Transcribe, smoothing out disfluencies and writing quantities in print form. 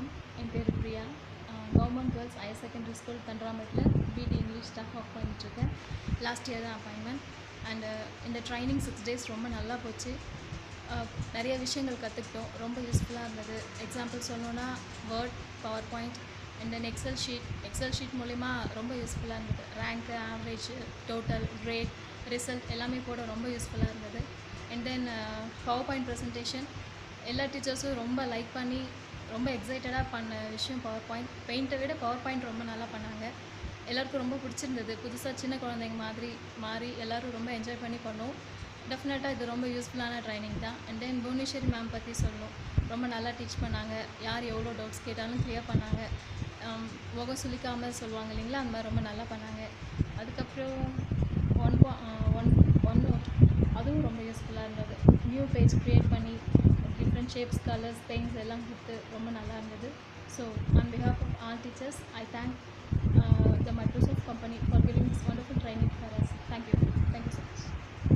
வணக்கம். என் பேர் Priya. Government girls higher secondary school தண்டராமட்டில் பிடி இங்கிலீஷ் ஸ்டாஃப் ஒர்க் பண்ணிகிட்ருக்கேன். லாஸ்ட் இயர் தான் அப்பாயின்மெண்ட். அண்டு இந்த ட்ரைனிங் 6 days ரொம்ப நல்லா போச்சு. நிறைய விஷயங்கள் கற்றுக்கிட்டோம். ரொம்ப யூஸ்ஃபுல்லாக இருந்தது. எக்ஸாம்பிள் சொல்லணுன்னா word, power point and then excel sheet மூலிமா ரொம்ப யூஸ்ஃபுல்லாக இருந்தது. Rank, average, total, grade, result எல்லாமே போட ரொம்ப யூஸ்ஃபுல்லாக இருந்தது. And then power point presentation எல்லா டீச்சர்ஸும் ரொம்ப லைக் பண்ணி ரொம்ப எக்ஸைட்டடாக பண்ண விஷயம் பவர் பாயிண்ட். பெயிண்ட்டை விட பவர் பாயிண்ட் ரொம்ப நல்லா பண்ணாங்க. எல்லாருக்கும் ரொம்ப பிடிச்சிருந்தது. புதுசாக சின்ன குழந்தைங்க மாதிரி மாறி எல்லோரும் ரொம்ப என்ஜாய் பண்ணி பண்ணோம். டெஃபினட்டாக இது ரொம்ப யூஸ்ஃபுல்லான ட்ரைனிங் தான். அண்ட் தென் புவனேஸ்வரி மேம் பற்றி சொல்லணும். ரொம்ப நல்லா டீச் பண்ணாங்க. யார் எவ்வளோ டவுட்ஸ் கேட்டாலும் கிளியர் பண்ணாங்க. முகம் சுளிக்காமல் சொல்லுவாங்க இல்லைங்களா, அந்த மாதிரி ரொம்ப நல்லா பண்ணாங்க. அதுக்கப்புறம் ஒன் நோட் அதுவும் ரொம்ப யூஸ்ஃபுல்லாக இருந்தது. நியூ பேஜ் க்ரியேட் பண்ணி டிஃப்ரெண்ட் ஷேப்ஸ், கலர்ஸ், பெயிண்ட்ஸ் எல்லாம் கொடுத்து ரொம்ப நல்லா இருந்தது. So on behalf of all teachers I thank